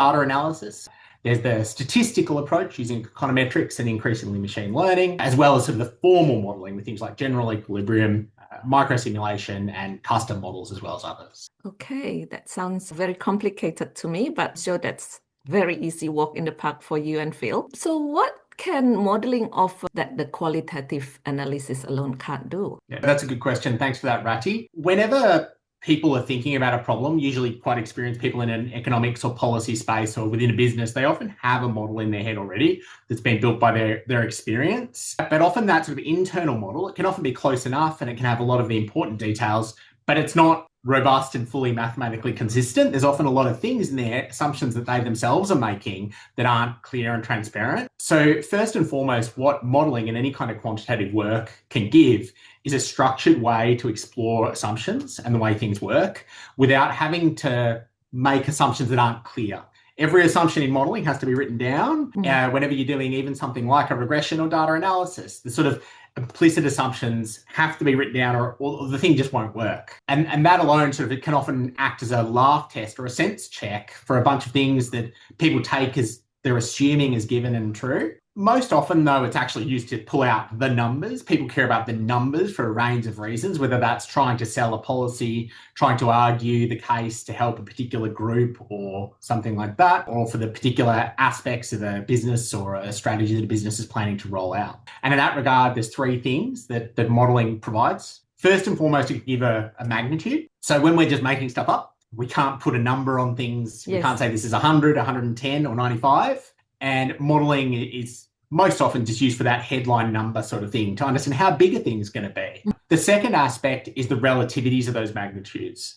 data analysis. There's the statistical approach using econometrics and increasingly machine learning, as well as sort of the formal modelling with things like general equilibrium, microsimulation, and custom models, as well as others. Okay, that sounds very complicated to me, but sure, that's very easy walk in the park for you and Phil. So what can modeling offer that the qualitative analysis alone can't do? Yeah, that's a good question. Thanks for that, Ratih. Whenever people are thinking about a problem, usually quite experienced people in an economics or policy space or within a business, they often have a model in their head already that's been built by their experience. But often that sort of internal model, it can often be close enough and it can have a lot of the important details, but it's not robust and fully mathematically consistent. There's often a lot of things in there, assumptions that they themselves are making that aren't clear and transparent. So first and foremost, what modelling and any kind of quantitative work can give is a structured way to explore assumptions and the way things work without having to make assumptions that aren't clear. Every assumption in modelling has to be written down whenever you're doing even something like a regression or data analysis. The sort of implicit assumptions have to be written down or the thing just won't work. And that alone sort of it can often act as a laugh test or a sense check for a bunch of things that people take as they're assuming is given and true. Most often, though, it's actually used to pull out the numbers. People care about the numbers for a range of reasons, whether that's trying to sell a policy, trying to argue the case to help a particular group or something like that, or for the particular aspects of a business or a strategy that a business is planning to roll out. And in that regard, there's three things that modelling provides. First and foremost, it can give a magnitude. So when we're just making stuff up, we can't put a number on things. Yes. We can't say this is 100, 110 or 95. And modelling is most often just used for that headline number sort of thing to understand how big a thing is going to be. The second aspect is the relativities of those magnitudes.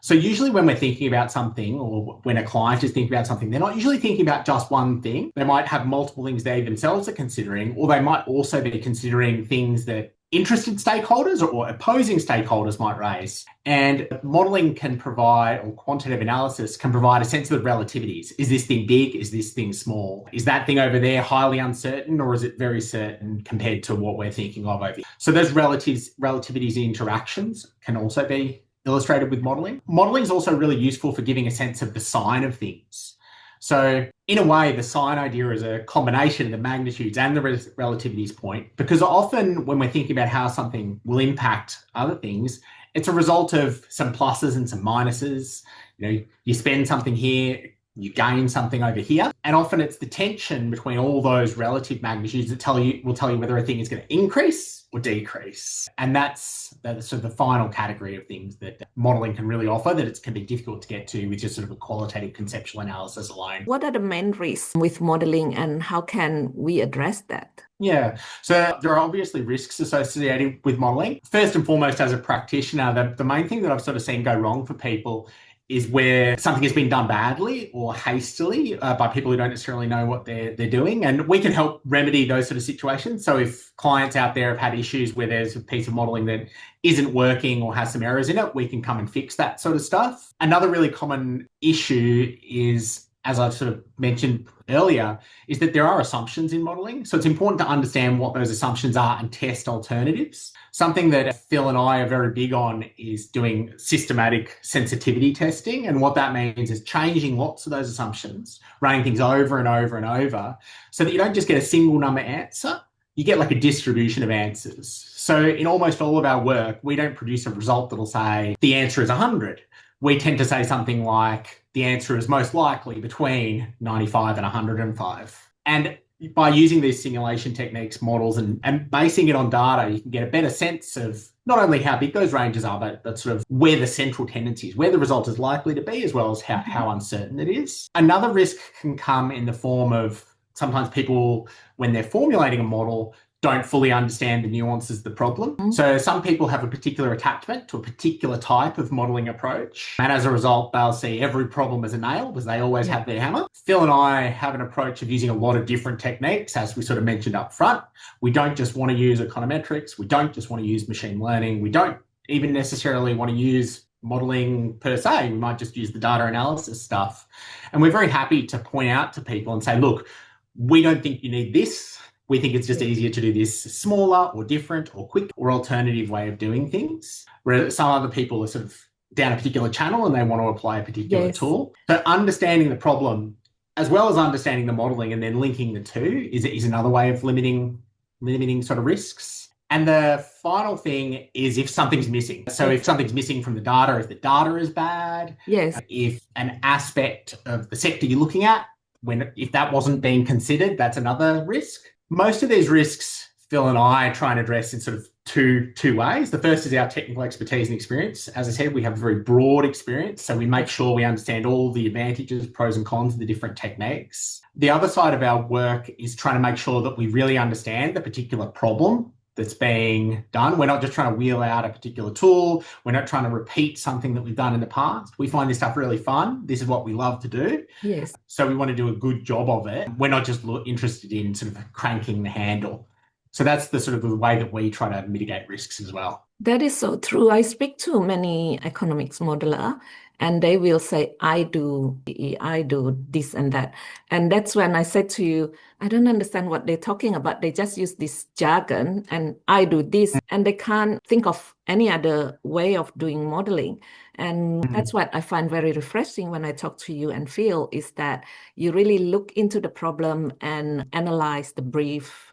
So usually when we're thinking about something or when a client is thinking about something, they're not usually thinking about just one thing. They might have multiple things they themselves are considering, or they might also be considering things that interested stakeholders or opposing stakeholders might raise. And modelling can provide, or quantitative analysis can provide a sense of the relativities. Is this thing big? Is this thing small? Is that thing over there highly uncertain, or is it very certain compared to what we're thinking of over here? So those relativities and interactions can also be illustrated with modelling. Modelling is also really useful for giving a sense of the sign of things. So in a way, the sign idea is a combination of the magnitudes and the relativities point, because often when we're thinking about how something will impact other things, it's a result of some pluses and some minuses. You know, you spend something here, you gain something over here. And often it's the tension between all those relative magnitudes that will tell you whether a thing is going to increase or decrease. And that's sort of the final category of things that modelling can really offer that it can be difficult to get to with just sort of a qualitative conceptual analysis alone. What are the main risks with modelling and how can we address that? Yeah, so there are obviously risks associated with modelling. First and foremost, as a practitioner, the main thing that I've sort of seen go wrong for people is where something has been done badly or hastily by people who don't necessarily know what they're doing. And we can help remedy those sort of situations. So if clients out there have had issues where there's a piece of modelling that isn't working or has some errors in it, we can come and fix that sort of stuff. Another really common issue is, as I've sort of mentioned earlier, is that there are assumptions in modelling. So it's important to understand what those assumptions are and test alternatives. Something that Phil and I are very big on is doing systematic sensitivity testing. And what that means is changing lots of those assumptions, running things over and over and over, so that you don't just get a single number answer, you get like a distribution of answers. So in almost all of our work, we don't produce a result that'll say the answer is 100. We tend to say something like the answer is most likely between 95 and 105. And by using these simulation techniques, models, and basing it on data, you can get a better sense of not only how big those ranges are, but sort of where the central tendency is, where the result is likely to be, as well as how uncertain it is. Another risk can come in the form of sometimes people, when they're formulating a model, don't fully understand the nuances of the problem. So some people have a particular attachment to a particular type of modelling approach. And as a result, they'll see every problem as a nail because they always have their hammer. Phil and I have an approach of using a lot of different techniques, as we sort of mentioned up front. We don't just want to use econometrics. We don't just want to use machine learning. We don't even necessarily want to use modelling per se. We might just use the data analysis stuff. And we're very happy to point out to people and say, look, we don't think you need this. We think it's just easier to do this smaller or different or quick or alternative way of doing things, where some other people are sort of down a particular channel and they want to apply a particular tool. So understanding the problem as well as understanding the modeling and then linking the two is another way of limiting sort of risks. And the final thing is if something's missing. So if something's missing from the data, if the data is bad, Yes. if an aspect of the sector you're looking at, if that wasn't being considered, that's another risk. Most of these risks, Phil and I try and address in sort of two ways. The first is our technical expertise and experience. As I said, we have a very broad experience, so we make sure we understand all the advantages, pros and cons of the different techniques. The other side of our work is trying to make sure that we really understand the particular problem that's being done. We're not just trying to wheel out a particular tool. We're not trying to repeat something that we've done in the past. We find this stuff really fun. This is what we love to do. Yes. So we want to do a good job of it. We're not just interested in sort of cranking the handle. So that's the sort of the way that we try to mitigate risks as well. That is so true. I speak to many economics modeler and they will say, I do this and that. And that's when I said to you, I don't understand what they're talking about. They just use this jargon and I do this, and they can't think of any other way of doing modeling. And that's what I find very refreshing when I talk to you and Phil, is that you really look into the problem and analyze the brief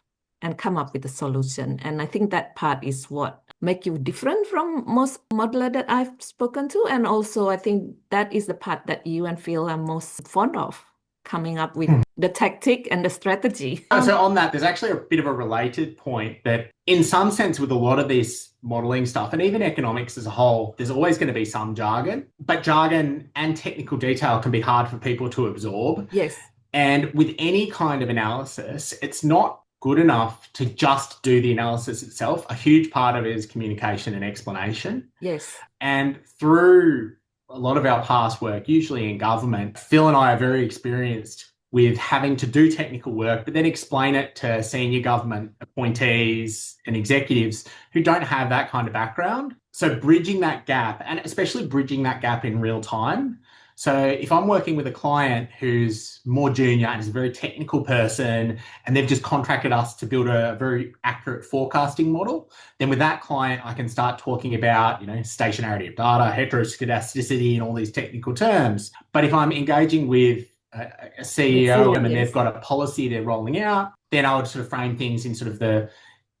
and come up with a solution. And I think that part is what make you different from most modeler that I've spoken to. And also I think that is the part that you and Phil are most fond of, coming up with the tactic and the strategy. So on that, there's actually a bit of a related point that in some sense with a lot of this modeling stuff and even economics as a whole, there's always going to be some jargon, but jargon and technical detail can be hard for people to absorb. Yes. And with any kind of analysis, it's not good enough to just do the analysis itself. A huge part of it is communication and explanation. Yes. And through a lot of our past work, usually in government, Phil and I are very experienced with having to do technical work, but then explain it to senior government appointees and executives who don't have that kind of background. So bridging that gap, and especially bridging that gap in real time. So if I'm working with a client who's more junior and is a very technical person, and they've just contracted us to build a very accurate forecasting model, then with that client, I can start talking about, stationarity of data, heteroscedasticity, and all these technical terms. But if I'm engaging with a CEO and they've got a policy they're rolling out, then I would sort of frame things in sort of the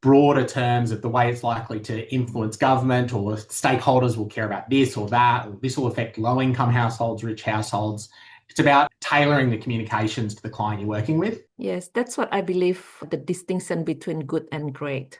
broader terms of the way it's likely to influence government, or stakeholders will care about this or that, or this will affect low-income households, rich households. It's about tailoring the communications to the client you're working with. Yes, that's what I believe, the distinction between good and great.